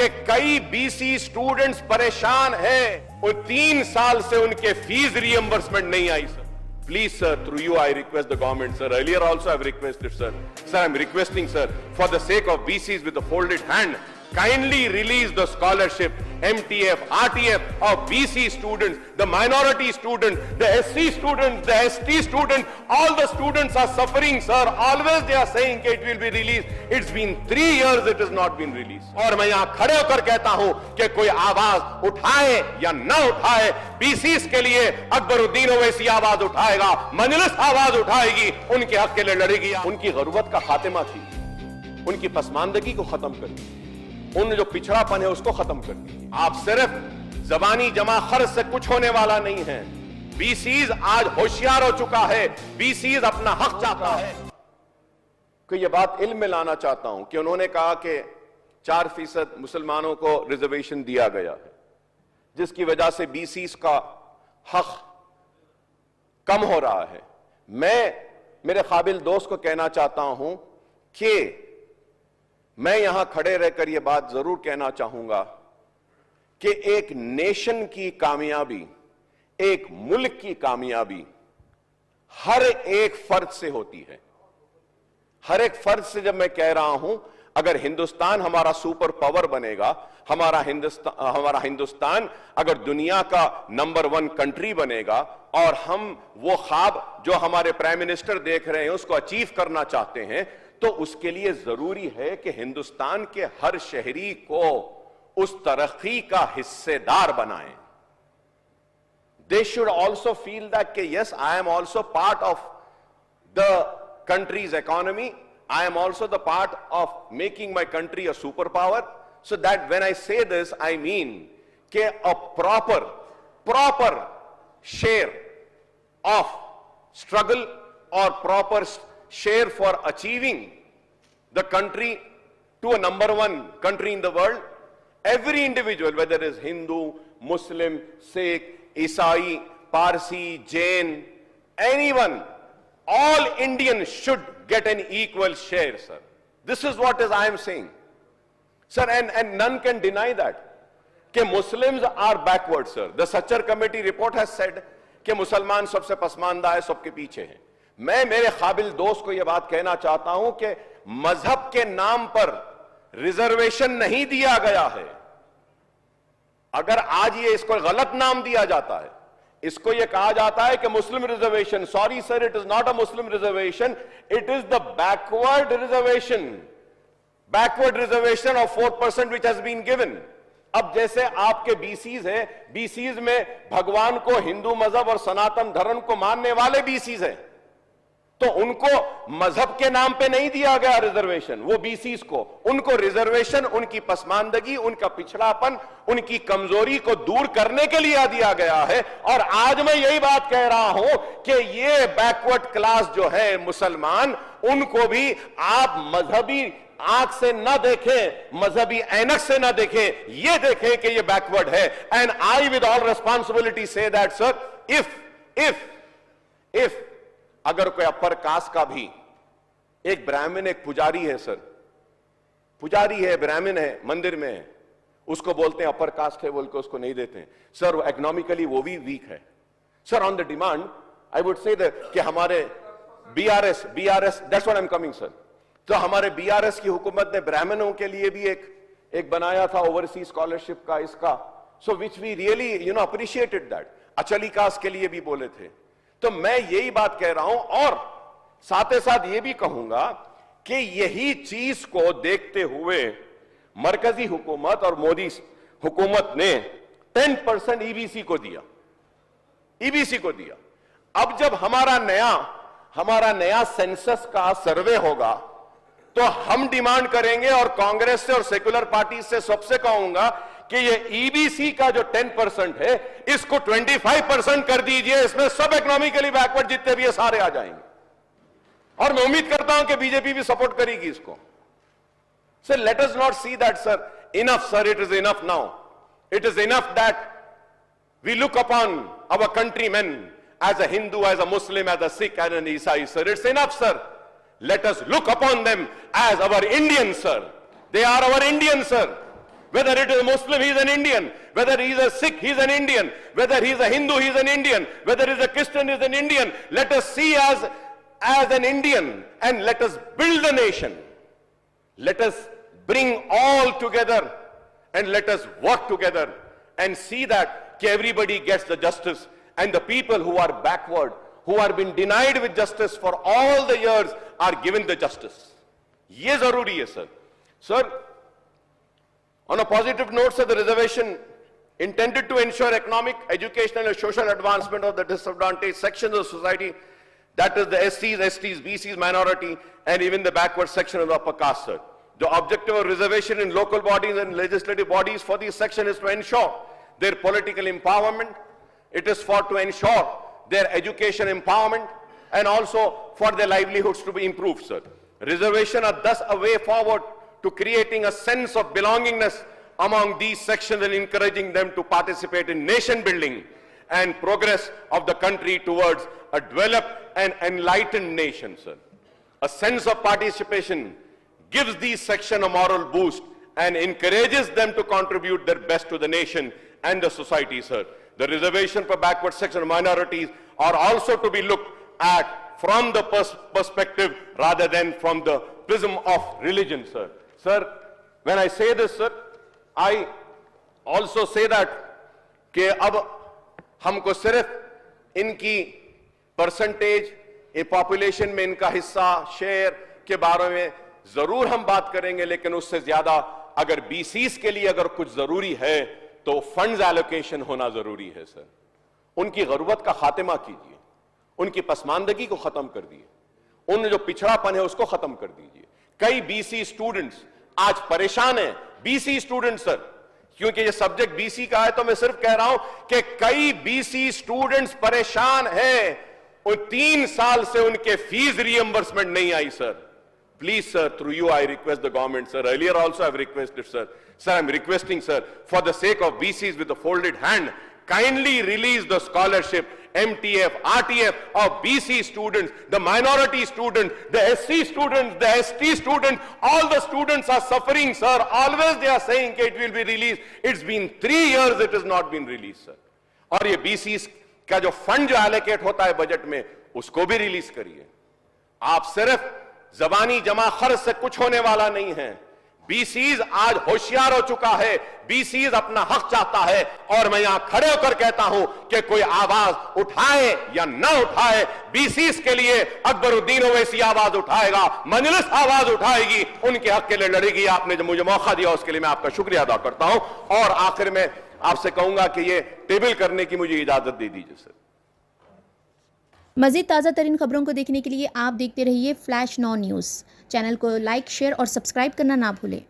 कि कई BC students परेशान हैं और 3 साल से उनके फीस रियंबर्समेंट नहीं आई sir. Please, sir, through you, I request the government, sir. Earlier also I've requested, sir. Sir, I'm requesting, sir, for the sake of BCs with a folded hand, kindly release the scholarship, MTF, RTF of BC students, the minority students, the SC students, the ST students. All the students are suffering, sir. Always they are saying that it will be released. It's been 3 years it has not been released. और मैं यहाँ खड़े होकर कहता हूँ कि कोई आवाज उठाए या न उठाए, बीसीस के लिए अकबरुद्दीन ओवैसी आवाज उठाएगा, मजलिस आवाज उठाएगी, उनके हक के लिए लड़ेगी। उनकी गुर्बत का खात्मा थी, उनकी पसमानदगी को खत्म करनी, उन जो पिछड़ापन है उसको खत्म करनी। आप सिर्फ जबानी जमा खर्च से कुछ होने वाला नहीं है। बीसीज आज होशियार हो चुका है, बीसीज अपना हक चाहता है। कि ये बात इल्म में लाना चाहता हूं कि उन्होंने कहा कि 4% मुसलमानों को रिजर्वेशन दिया गया है, जिसकी वजह से बीसीज का हक कम हो रहा है। मैं मेरे काबिल दोस्त को कहना चाहता हूं कि मैं यहां खड़े रहकर यह बात जरूर कहना चाहूंगा कि एक नेशन की कामयाबी, एक मुल्क की कामयाबी हर एक फर्द से होती है। हर एक फर्द से जब मैं कह रहा हूं, अगर हिंदुस्तान हमारा सुपर पावर बनेगा, हमारा हिंदुस्तान अगर दुनिया का नंबर 1 कंट्री बनेगा और हम वो ख्वाब जो हमारे प्राइम मिनिस्टर देख रहे हैं उसको अचीव करना चाहते हैं, तो उसके लिए जरूरी है कि हिंदुस्तान के हर शहरी को उस तरक्की का हिस्सेदार बनाएं। They should also feel that कि yes, I am also part of the country's economy. I am also the part of making my country a superpower. So that when I say this, I mean कि a proper share of struggle or proper share for achieving the country to a number 1 country in the world. Every individual, whether it is Hindu, Muslim, Sikh, Isai, Parsi, Jain, anyone, all Indians should get an equal share, sir. This is what I am saying. Sir, and none can deny that. कि Muslims are backward, sir. The Sachar Committee report has said कि मुसलमान सबसे पसमानदा है, सबके पीछे हैं। मैं मेरे काबिल दोस्त को यह बात कहना चाहता हूं कि मजहब के नाम पर रिजर्वेशन नहीं दिया गया है। अगर आज ये इसको गलत नाम दिया जाता है, इसको यह कहा जाता है कि Muslim reservation, sorry sir, it is not a Muslim reservation, it is the backward reservation of 4% which has been given. अब जैसे आपके बीसीज हैं, बीसीज में भगवान को, हिंदू मजहब और सनातन धर्म को मानने वाले बीसीज हैं, तो उनको मजहब के नाम पे नहीं दिया गया रिजर्वेशन। वो बीसीज को, उनको रिजर्वेशन उनकी पसमानदगी, उनका पिछड़ापन, उनकी कमजोरी को दूर करने के लिए दिया गया है। और आज मैं यही बात कह रहा हूं कि ये बैकवर्ड क्लास जो है मुसलमान, उनको भी आप मजहबी आंख से ना देखें, मजहबी ऐनक से ना देखें, ये देखें कि ये बैकवर्ड है। And I with all responsibility say that sir, if अगर कोई अपर कास्ट का भी एक ब्राह्मण, एक पुजारी है सर, पुजारी है, ब्राह्मण है, मंदिर में है, उसको बोलते हैं अपर कास्ट है बोल के उसको नहीं देते हैं सर, इकोनॉमिकली वो भी वीक है sir. On the demand I would say कि हमारे BRS that's what I am coming sir. तो हमारे बीआरएस की हुकूमत ने ब्राह्मणों के लिए भी एक बनाया था ओवरसीज स्कॉलरशिप का, इसका, so which we really appreciated that. अचली कास्ट के लिए भी बोले थे। तो मैं यही बात कह रहा हूं और साथ ही साथ ये भी कहूंगा कि यही चीज को देखते हुए मरकजी हुकूमत और मोदी हुकूमत ने 10% ईबीसी को दिया। अब जब हमारा नया सेंसस का सर्वे होगा तो हम डिमांड करेंगे और कांग्रेस से और सेकुलर पार्टी से सबसे कहूंगा कि ये ईबीसी का जो 10% है इसको 25% कर दीजिए। इसमें सब इकोनॉमिकली बैकवर्ड जितने भी है सारे आ जाएंगे और मैं उम्मीद करता हूं कि बीजेपी भी सपोर्ट करेगी इसको। Sir, let us not see that sir, enough sir, it is enough now, it is enough that we look upon our countryman as a Hindu, as a Muslim, as a Sikh, as an Isai, sir. It's enough, sir. Let us look upon them as our Indians, sir. They are our Indians, sir. Whether it is a Muslim, he is an Indian. Whether he is a Sikh, he is an Indian. Whether he is a Hindu, he is an Indian. Whether he is a Christian, he is an Indian. Let us see as an Indian and let us build a nation. Let us bring all together and let us work together and see that everybody gets the justice, and the people who are backward, who are been denied with justice for all the years, are given the justice. ये जरूरी है sir. Sir, on a positive note, sir, the reservation intended to ensure economic, educational and social advancement of the disadvantaged sections of society, that is the SCs, STs, BCs, minority, and even the backward section of the upper caste, sir. The objective of reservation in local bodies and legislative bodies for this section is to ensure their political empowerment. It is to ensure their education empowerment and also for their livelihoods to be improved, sir. Reservation are thus a way forward to creating a sense of belongingness among these sections and encouraging them to participate in nation building and progress of the country towards a developed and enlightened nation, sir. A sense of participation gives these sections a moral boost and encourages them to contribute their best to the nation and the society, sir. The reservation for backward section minorities are also to be looked at from the perspective rather than from the prism of religion, sir. Sir, when I say this, sir, I also say that कि अब हमको सिर्फ इनकी percentage, ये population में इनका हिस्सा, share के बारे में जरूर हम बात करेंगे, लेकिन उससे ज्यादा अगर बीसीस के लिए अगर कुछ जरूरी है तो फंड्स एलोकेशन होना जरूरी है सर. उनकी गुर्बत का खात्मा कीजिए, उनकी पसमानदगी को खत्म कर दिए, उन जो पिछड़ापन है उसको खत्म कर दीजिए. कई बीसी स्टूडेंट्स आज परेशान हैं, बीसी स्टूडेंट्स सर, क्योंकि ये सब्जेक्ट बीसी का है तो मैं सिर्फ कह रहा हूं कि कई बीसी स्टूडेंट्स परेशान हैं. 3 साल से उनके फीस रिएंबर्समेंट नहीं आई sir. Please, sir, through you, I request the government, sir. Earlier also I've requested, sir. Sir, I'm requesting, sir, for the sake of BCs with a folded hand, kindly release the scholarship, MTF, RTF of BC students, the minority students, the SC students, the ST students. All the students are suffering, sir. Always they are saying it will be released. It's been 3 years, it has not been released, sir. और ये BCs का जो fund जो allocate होता है budget में, उसको भी रिलीज करिए. आप सिर्फ जबानी जमा खर्च से कुछ होने वाला नहीं है. बीसीज आज होशियार हो चुका है, बीसीज अपना हक चाहता है, और मैं यहां खड़े होकर कहता हूं कि कोई आवाज उठाए या ना उठाए, बीसीज के लिए अकबरुद्दीन ओवैसी आवाज उठाएगा, मजलिस आवाज उठाएगी, उनके हक के लिए लड़ेगी. आपने जो मुझे मौका दिया उसके लिए मैं आपका शुक्रिया अदा करता हूं, और आखिर में आपसे कहूंगा कि ये टेबल करने की मुझे इजाजत दे दीजिए सर. मज़ीद ताज़ा तरीन खबरों को देखने के लिए आप देखते रहिए फ्लैश 9 न्यूज़. चैनल को लाइक, शेयर और सब्सक्राइब करना ना भूलें.